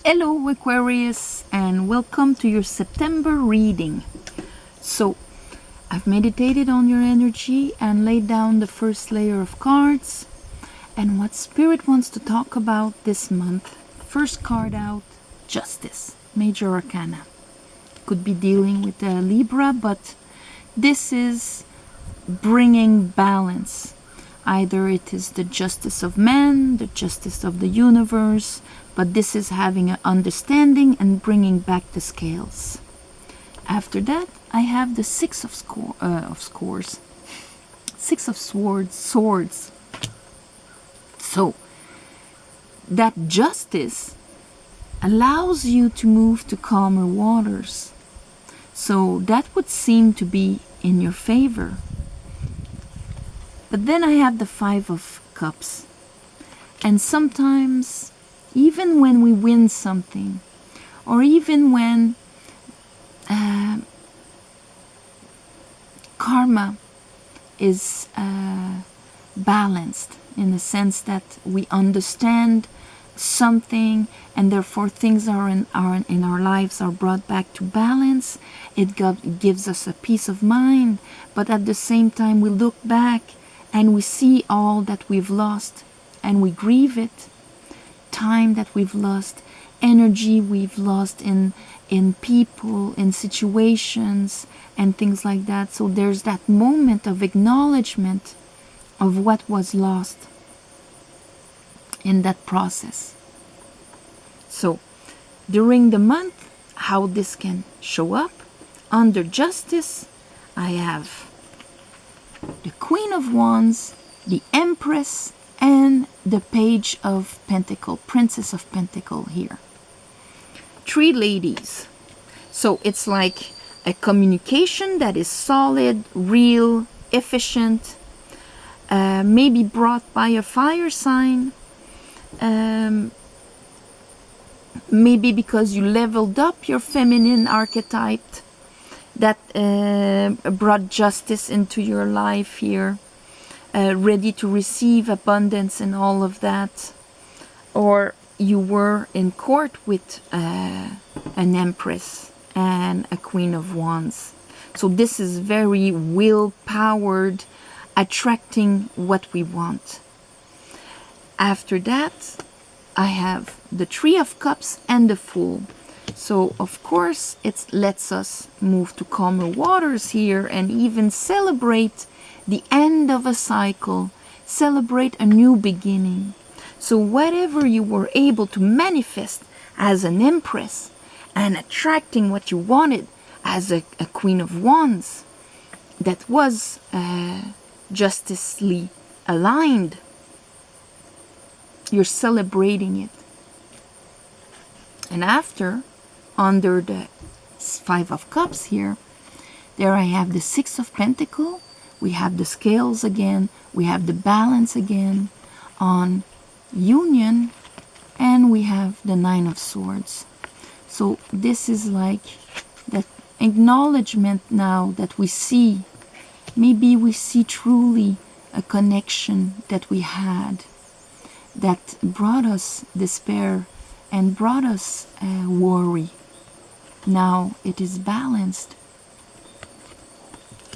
Hello Aquarius, and welcome to your September reading. So I've meditated on your energy and laid down the first layer of cards and what Spirit wants to talk about this month. First card out, Justice, Major Arcana. Could be dealing with the Libra, but this is bringing balance. Either it is the justice of man, the justice of the universe, but this is having an understanding and bringing back the scales. After that, I have the Six of Swords. So, that justice allows you to move to calmer waters. So that would seem to be in your favor. But then I have the Five of Cups. And sometimes, even when we win something, or even when karma is balanced, in the sense that we understand something and therefore things are in our lives are brought back to balance, it gives us a peace of mind. But at the same time, we look back and we see all that we've lost and we grieve it. Time that we've lost, energy we've lost in people, in situations and things like that. So there's that moment of acknowledgement of what was lost in that process. So during the month, how this can show up under Justice, I have the Queen of Wands, the Empress, and the Page of Pentacle, Princess of Pentacle here. Three ladies. So it's like a communication that is solid, real, efficient, maybe brought by a fire sign, maybe because you leveled up your feminine archetype that brought justice into your life here. Ready to receive abundance and all of that, or you were in court with an Empress and a Queen of Wands. So this is very will-powered, attracting what we want. After that, I have the Three of Cups and the Fool. So of course it lets us move to calmer waters here and even celebrate the end of a cycle, celebrate a new beginning. So whatever you were able to manifest as an Empress and attracting what you wanted as a Queen of Wands that was justicely aligned, you're celebrating it. And after, under the Five of Cups here, there I have the Six of Pentacles. We have the scales again, we have the balance again on union, and we have the Nine of Swords. So this is like that acknowledgement now that we see, maybe we see truly a connection that we had that brought us despair and brought us worry. Now it is balanced.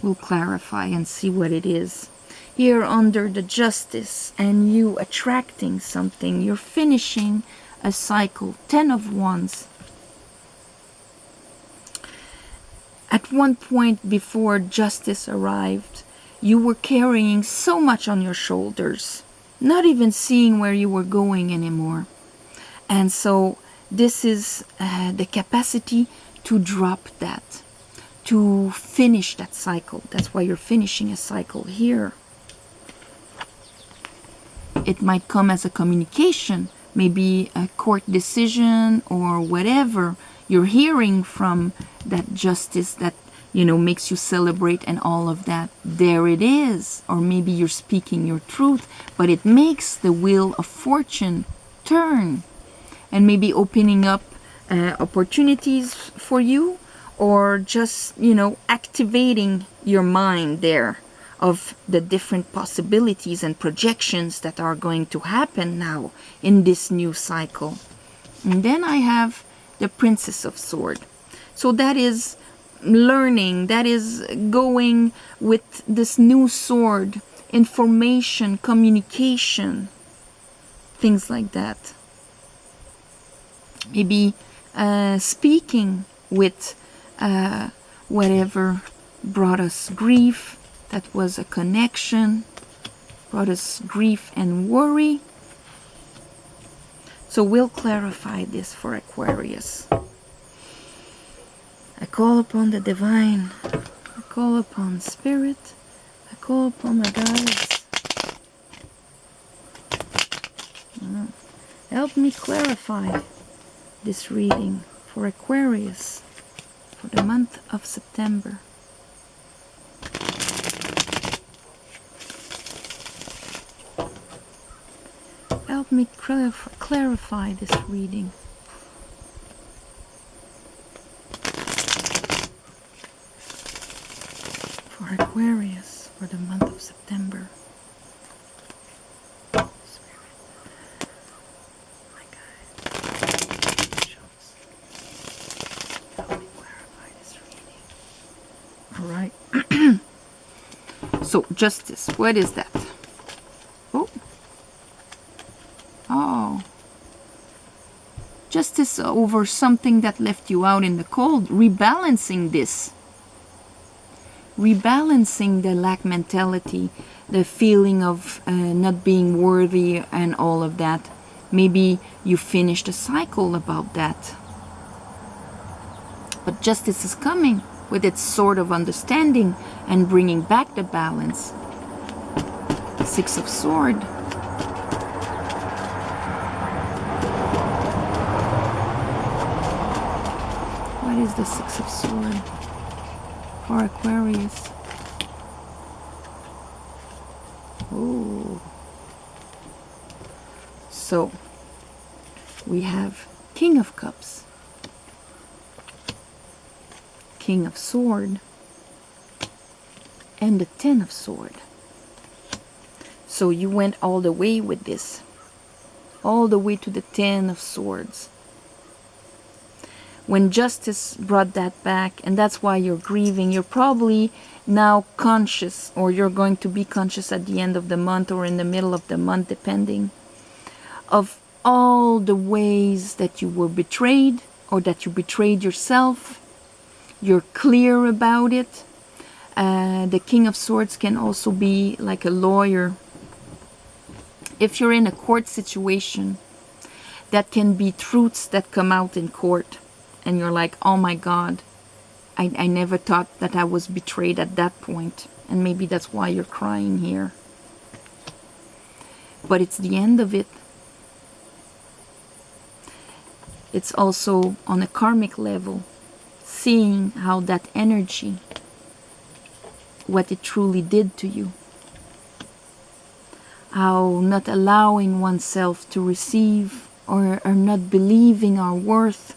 We'll clarify and see what it is. Here under the Justice and you attracting something, you're finishing a cycle. 10 of Wands. At one point before Justice arrived, you were carrying so much on your shoulders, not even seeing where you were going anymore. And so this is the capacity to drop that, to finish that cycle. That's why you're finishing a cycle here. It might come as a communication, maybe a court decision or whatever. You're hearing from that justice that, you know, makes you celebrate and all of that. There it is. Or maybe you're speaking your truth, but it makes the wheel of fortune turn and maybe opening up opportunities for you, or just, you know, activating your mind there of the different possibilities and projections that are going to happen now in this new cycle. And then I have the Princess of Sword. So that is learning, that is going with this new sword, information, communication, things like that. Maybe speaking with whatever brought us grief, that was a connection, brought us grief and worry. So we'll clarify this for Aquarius. I call upon the divine, I call upon spirit, I call upon my guides. Help me clarify this reading for Aquarius for the month of September. Help me clarify this reading. For Aquarius for the month of September. Spirit, my God, help me clarify this reading. All right. So justice, what is that? Oh, justice over something that left you out in the cold, rebalancing this. Rebalancing the lack mentality, the feeling of not being worthy and all of that. Maybe you finished a cycle about that. But justice is coming with its sort of understanding and bringing back the balance. Six of Swords. What is the Six of Swords for Aquarius? Oh. So, we have King of Cups, King of Swords, and the Ten of Swords. So you went all the way with this, all the way to the Ten of Swords. When justice brought that back, and that's why you're grieving, you're probably now conscious, or you're going to be conscious at the end of the month or in the middle of the month, depending, of all the ways that you were betrayed or that you betrayed yourself. You're clear about it. The King of Swords can also be like a lawyer. If you're in a court situation, that can be truths that come out in court. And you're like, oh my God, I never thought that I was betrayed at that point. And maybe that's why you're crying here. But it's the end of it. It's also on a karmic level, seeing how that energy, what it truly did to you. How not allowing oneself to receive or not believing our worth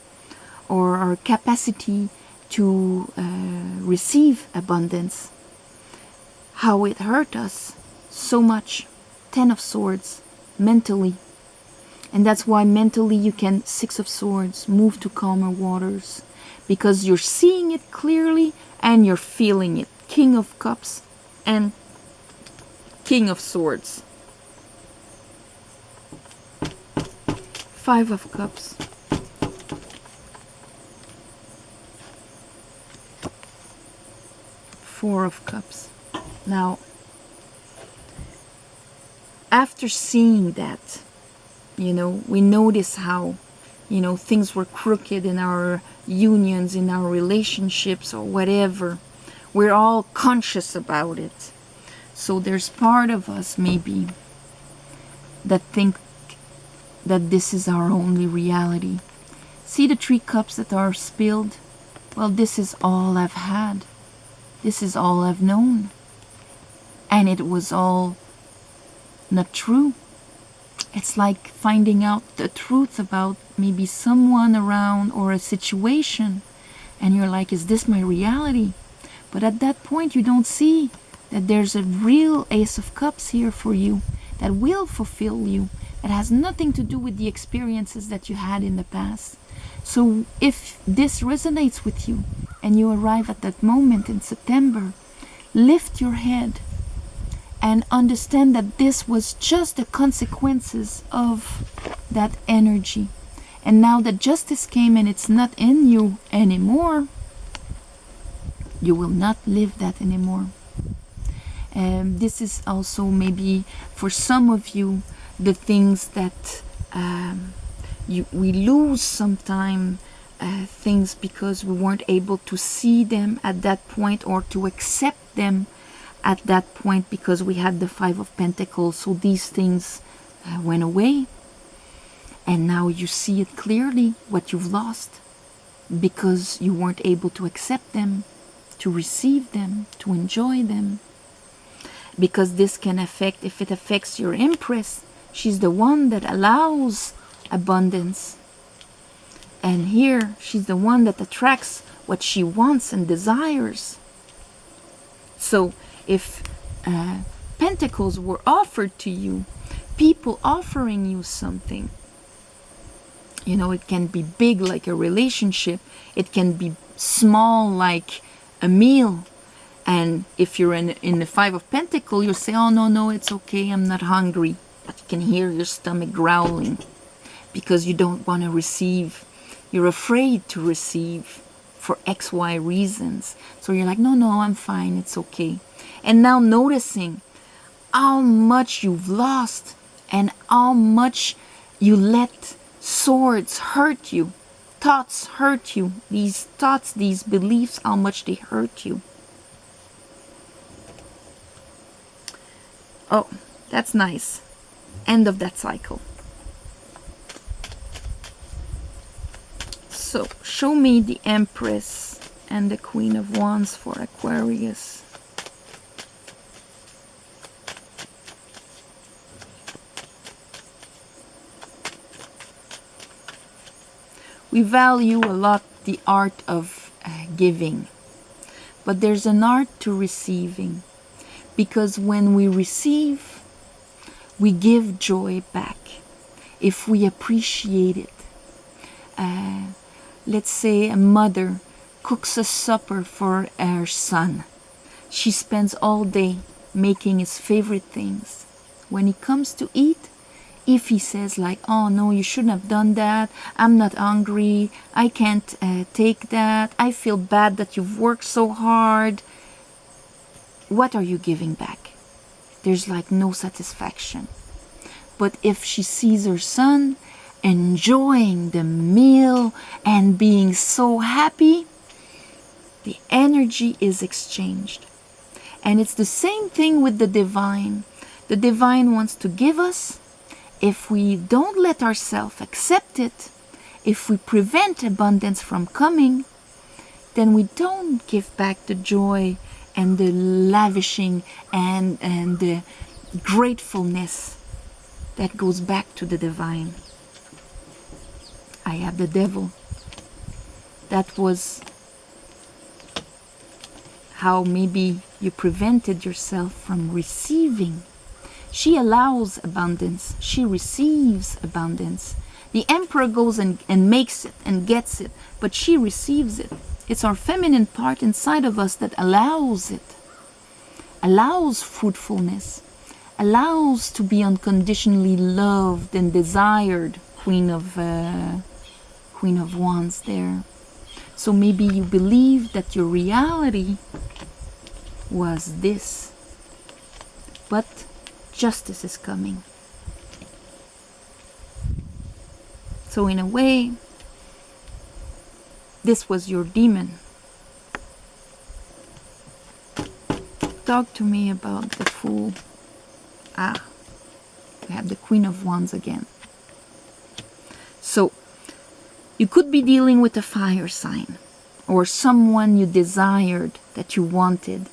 or our capacity to receive abundance, how it hurt us so much. Ten of Swords, mentally. And that's why mentally you can, Six of Swords, move to calmer waters, because you're seeing it clearly and you're feeling it. King of Cups and King of Swords. Five of Cups. Four of Cups. Now, after seeing that, you know, we notice how, you know, things were crooked in our unions, in our relationships or whatever. We're all conscious about it. So there's part of us maybe that think that this is our only reality. See the 3 cups that are spilled? Well, this is all I've had. This is all I've known. And it was all not true. It's like finding out the truth about maybe someone around or a situation. And you're like, is this my reality? But at that point, you don't see that there's a real Ace of Cups here for you that will fulfill you, It has nothing to do with the experiences that you had in the past. So if this resonates with you and you arrive at that moment in September, lift your head and understand that this was just the consequences of that energy. And now that justice came and it's not in you anymore, you will not live that anymore. This is also maybe for some of you the things that we lose sometimes, things because we weren't able to see them at that point or to accept them at that point because we had the Five of Pentacles. So these things went away, and now you see it clearly what you've lost because you weren't able to accept them, to receive them, to enjoy them. Because this can affect, if it affects your Empress, she's the one that allows abundance. And here, she's the one that attracts what she wants and desires. So, if pentacles were offered to you, people offering you something, you know, it can be big like a relationship, it can be small like a meal. And if you're in the Five of Pentacles, you'll say, oh, no, it's okay, I'm not hungry. But you can hear your stomach growling because you don't want to receive. You're afraid to receive for XY reasons. So you're like, no, I'm fine, it's okay. And now noticing how much you've lost and how much you let swords hurt you, thoughts hurt you, these thoughts, these beliefs, how much they hurt you. Oh, that's nice. End of that cycle. So, show me the Empress and the Queen of Wands for Aquarius. We value a lot the art of giving, but there's an art to receiving. Because when we receive, we give joy back if we appreciate it. Let's say a mother cooks a supper for her son. She spends all day making his favorite things. When he comes to eat, if he says like, oh no, you shouldn't have done that, I'm not hungry, I can't take that, I feel bad that you've worked so hard, what are you giving back? There's like no satisfaction. But if she sees her son enjoying the meal and being so happy, the energy is exchanged. And it's the same thing with the divine. The divine wants to give us. If we don't let ourselves accept it, if we prevent abundance from coming, then we don't give back the joy and the lavishing and the gratefulness that goes back to the divine. I have the devil. That was how maybe you prevented yourself from receiving. She allows abundance. She receives abundance. The Emperor goes and makes it and gets it, but she receives it. It's our feminine part inside of us that allows it, allows fruitfulness, allows to be unconditionally loved and desired. Queen of Wands there. So maybe you believe that your reality was this, but justice is coming. So in a way, this was your demon. Talk to me about the Fool. We have the Queen of Wands again. So, you could be dealing with a fire sign or someone you desired, that you wanted.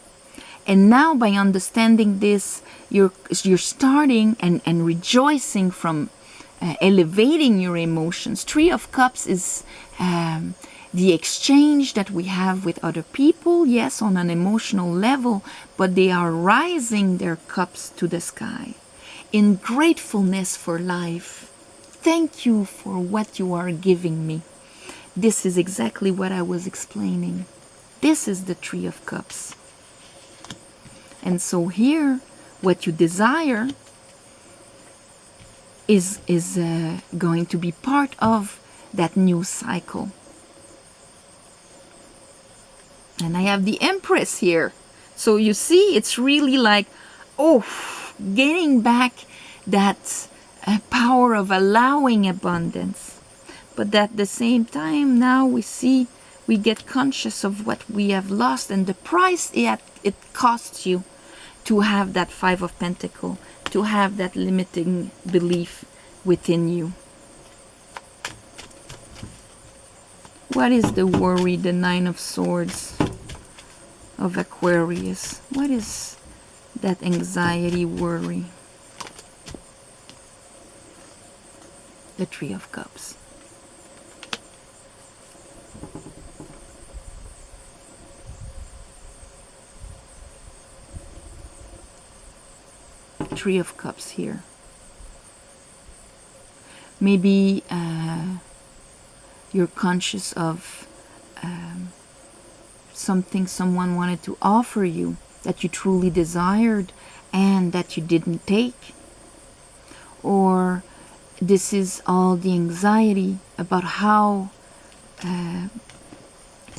And now by understanding this, you're starting and rejoicing from elevating your emotions. Three of Cups is the exchange that we have with other people, yes, on an emotional level, but they are rising their cups to the sky. in gratefulness for life. Thank you for what you are giving me. This is exactly what I was explaining. This is the Three of Cups. And so here, what you desire is going to be part of that new cycle. And I have the Empress here. So you see, it's really like, oh, getting back that power of allowing abundance. But at the same time, now we get conscious of what we have lost and the price it costs you to have that Five of Pentacles, to have that limiting belief within you. What is the worry, the Nine of Swords of Aquarius? What is that anxiety, worry? The Three of Cups. Three of Cups here. Maybe you're conscious of something someone wanted to offer you that you truly desired and that you didn't take. Or this is all the anxiety about how,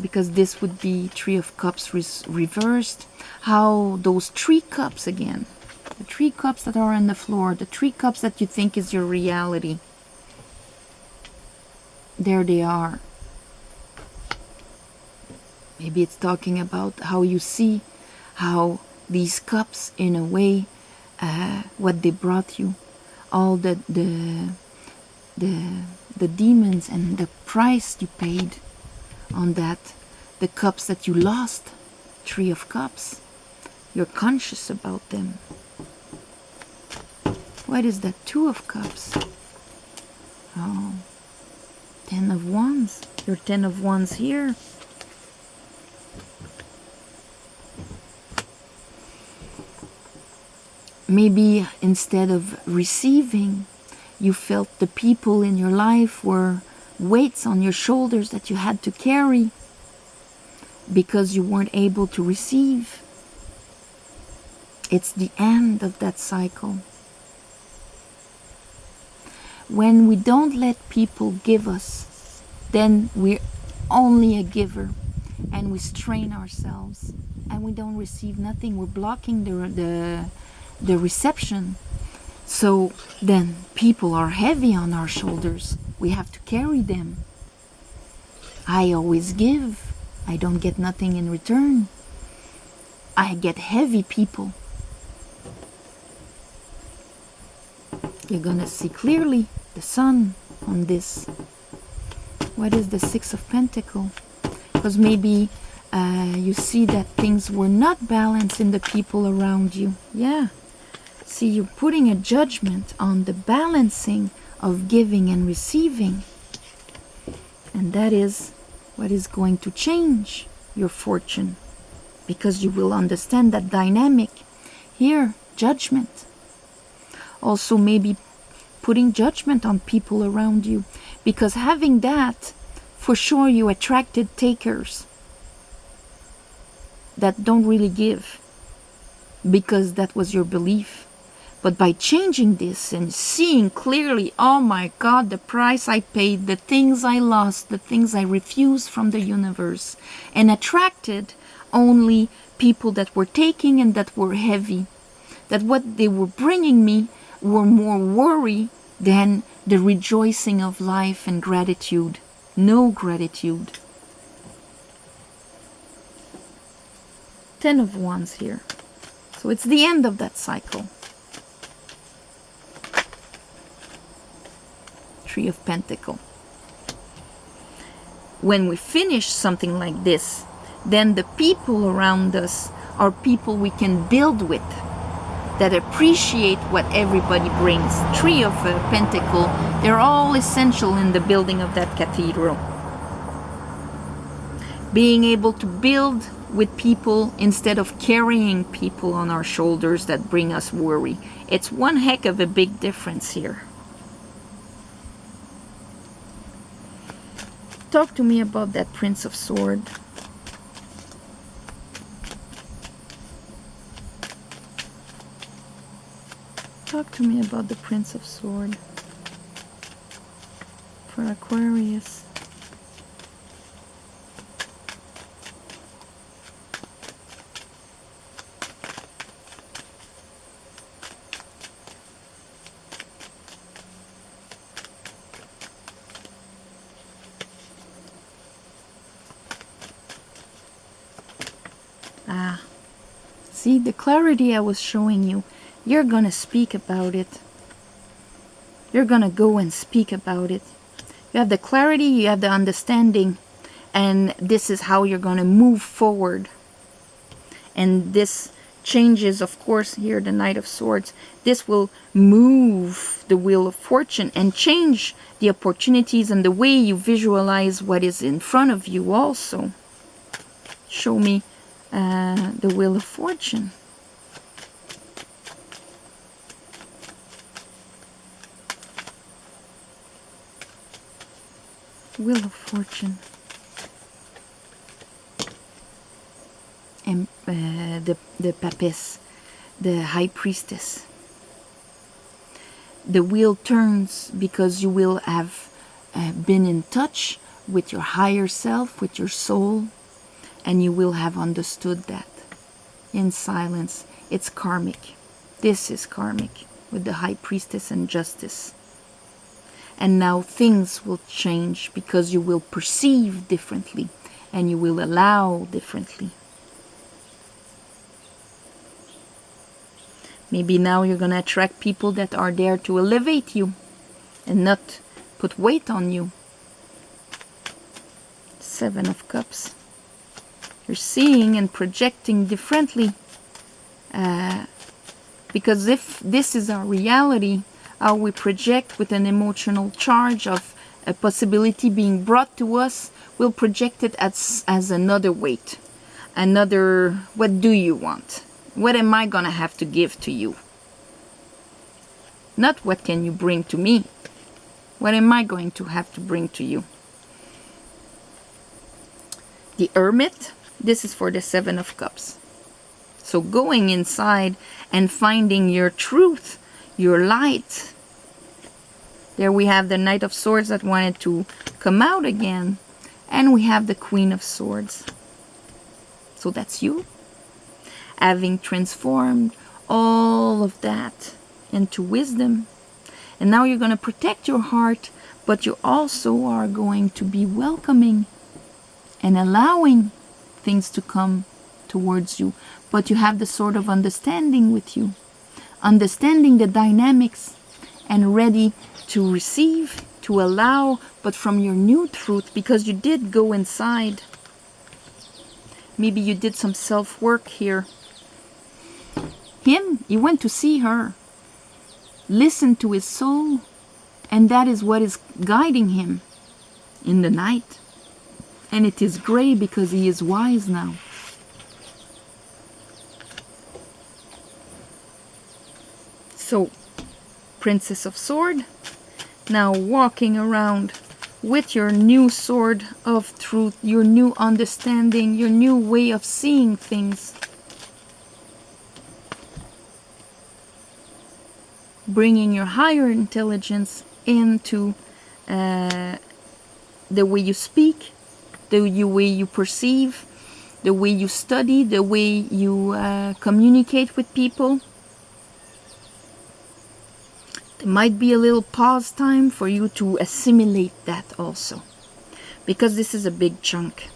because this would be Three of Cups reversed, how those three cups again, the three cups that are on the floor, the three cups that you think is your reality, there they are. Maybe it's talking about how you see how these cups, in a way, what they brought you, all the demons and the price you paid on that, the cups that you lost, Three of Cups. You're conscious about them. What is that Two of Cups? Oh, Ten of Wands. Your Ten of Wands here. Maybe instead of receiving, you felt the people in your life were weights on your shoulders that you had to carry because you weren't able to receive. It's the end of that cycle. When we don't let people give us, then we're only a giver and we strain ourselves and we don't receive nothing. We're blocking the reception. So then people are heavy on our shoulders. We have to carry them. I always give. I don't get nothing in return. I get heavy people. You're gonna see clearly the sun on this. What is the Six of Pentacles? Because maybe you see that things were not balanced in the people around you. Yeah. See, you're putting a judgment on the balancing of giving and receiving. And that is what is going to change your fortune. Because you will understand that dynamic. Here, judgment. Also maybe putting judgment on people around you. Because having that, for sure you attracted takers that don't really give. Because that was your belief. But by changing this and seeing clearly, oh my God, the price I paid, the things I lost, the things I refused from the universe, and attracted only people that were taking and that were heavy, that what they were bringing me were more worry than the rejoicing of life and gratitude. No gratitude. Ten of Wands here. So it's the end of that cycle. Three of Pentacles. When we finish something like this, then the people around us are people we can build with, that appreciate what everybody brings. Three of Pentacles, they're all essential in the building of that cathedral. Being able to build with people instead of carrying people on our shoulders that bring us worry. It's one heck of a big difference here. Talk to me about that Prince of Swords. Talk to me about the Prince of Swords for Aquarius. See, the clarity I was showing you, you're gonna speak about it. You're gonna go and speak about it. You have the clarity, you have the understanding, and this is how you're gonna move forward. And this changes, of course, here the Knight of Swords. This will move the Wheel of Fortune and change the opportunities and the way you visualize what is in front of you also. Show me the Wheel of Fortune. Wheel of Fortune. And the Papess, the High Priestess. The wheel turns because you will have been in touch with your higher self, with your soul, and you will have understood that in silence. It's karmic. This is karmic with the High Priestess and Justice. And now things will change because you will perceive differently and you will allow differently. Maybe now you're going to attract people that are there to elevate you and not put weight on you. Seven of Cups. You're seeing and projecting differently. Because if this is our reality, how we project with an emotional charge of a possibility being brought to us, we'll project it as another weight. Another, what do you want? What am I going to have to give to you? Not what can you bring to me. What am I going to have to bring to you? The Hermit, this is for the Seven of Cups. So going inside and finding your truth, your light. There we have the Knight of Swords that wanted to come out again. And we have the Queen of Swords. So that's you. Having transformed all of that into wisdom. And now you're going to protect your heart, but you also are going to be welcoming and allowing things to come towards you. But you have the Sword of Understanding with you. Understanding the dynamics and ready to receive, to allow, but from your new truth, because you did go inside. Maybe you did some self-work here. He went to see her, listened to his soul, and that is what is guiding him in the night. And it is gray because he is wise now. So, Princess of Sword, now walking around with your new sword of truth, your new understanding, your new way of seeing things. Bringing your higher intelligence into the way you speak, the way you perceive, the way you study, the way you communicate with people. There might be a little pause time for you to assimilate that also, because this is a big chunk.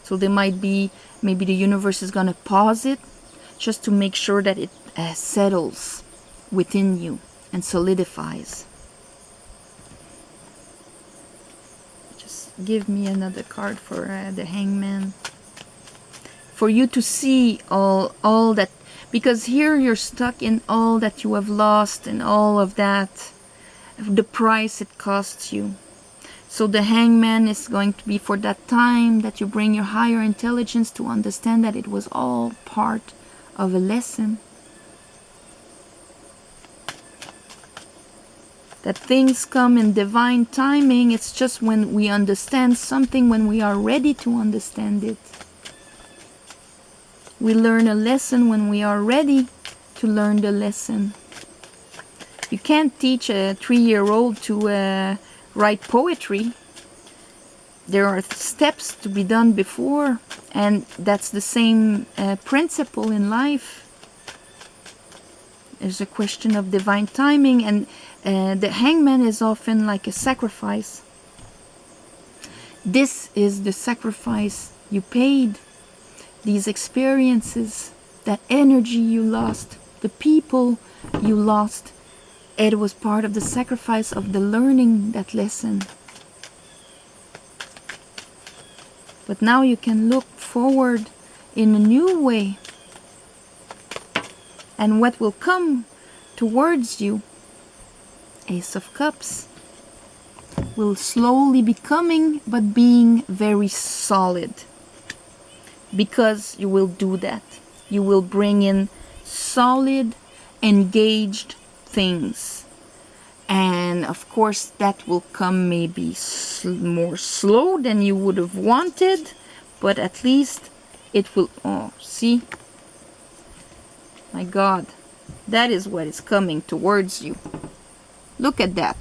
So there might be, maybe the universe is going to pause it just to make sure that it settles within you and solidifies. Just give me another card for the Hangman. For you to see all that, because here you're stuck in all that you have lost and all of that, the price it costs you. So the hangman is going to be for that time that you bring your higher intelligence to understand that it was all part of a lesson. That things come in divine timing. It's just when we understand something, when we are ready to understand it. We learn a lesson when we are ready to learn the lesson. You can't teach a 3-year-old to write poetry. There are steps to be done before, and that's the same principle in life. There's a question of divine timing, and the hangman is often like a sacrifice. This is the sacrifice you paid. These experiences, that energy you lost, the people you lost, it was part of the sacrifice of the learning that lesson. But now you can look forward in a new way. And what will come towards you, Ace of Cups, will slowly be coming, but being very solid. Because you will do that. You will bring in solid, engaged things. And of course that will come maybe more slow than you would have wanted, but at least it will, oh, see? My God, that is what is coming towards you. Look at that.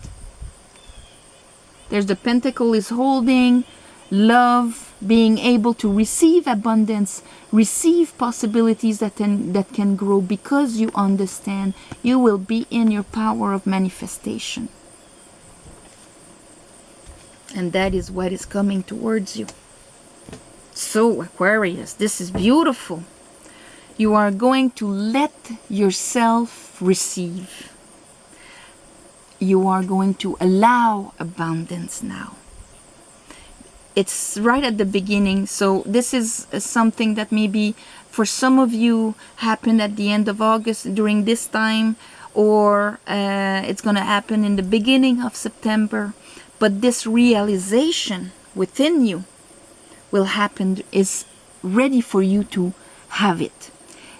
There's the pentacle is holding love, being able to receive abundance, receive possibilities that can grow because you understand you will be in your power of manifestation. And that is what is coming towards you. So Aquarius, this is beautiful. You are going to let yourself receive. You are going to allow abundance now. It's right at the beginning, so this is something that maybe for some of you happened at the end of August during this time, or it's going to happen in the beginning of September. But this realization within you will happen, is ready for you to have it.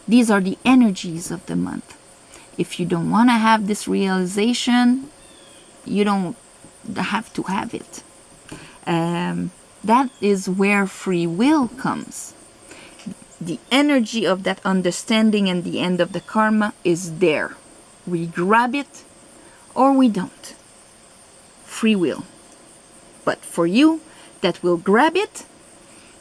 These are the energies of the month. If you don't want to have this realization, you don't have to have it. That is where free will comes. The energy of that understanding and the end of the karma is there. We grab it or we don't. Free will. But for you that will grab it,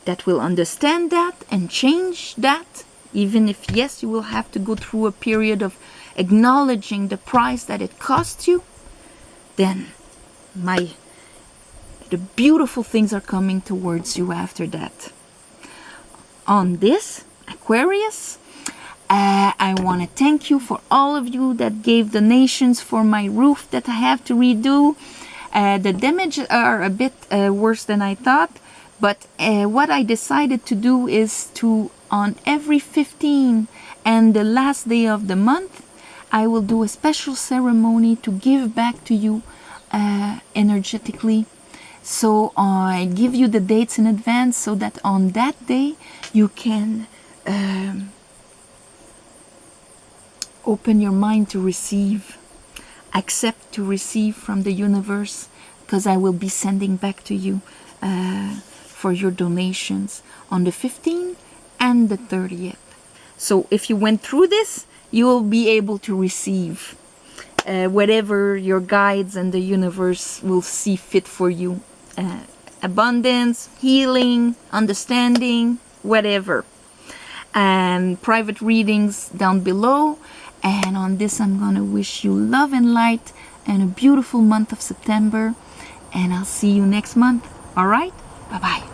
that will understand that and change that, even if yes, you will have to go through a period of acknowledging the price that it cost you, then the beautiful things are coming towards you after that. On this, Aquarius, I want to thank you for all of you that gave donations for my roof that I have to redo. The damages are a bit worse than I thought, but what I decided to do is to, on every 15 and the last day of the month, I will do a special ceremony to give back to you energetically. So I give you the dates in advance so that on that day you can open your mind to receive, accept to receive from the universe, because I will be sending back to you for your donations on the 15th and the 30th. So if you went through this, you will be able to receive whatever your guides and the universe will see fit for you. Abundance, healing, understanding, whatever. And private readings down below. And on this, I'm going to wish you love and light and a beautiful month of September. And I'll see you next month. All right? Bye-bye.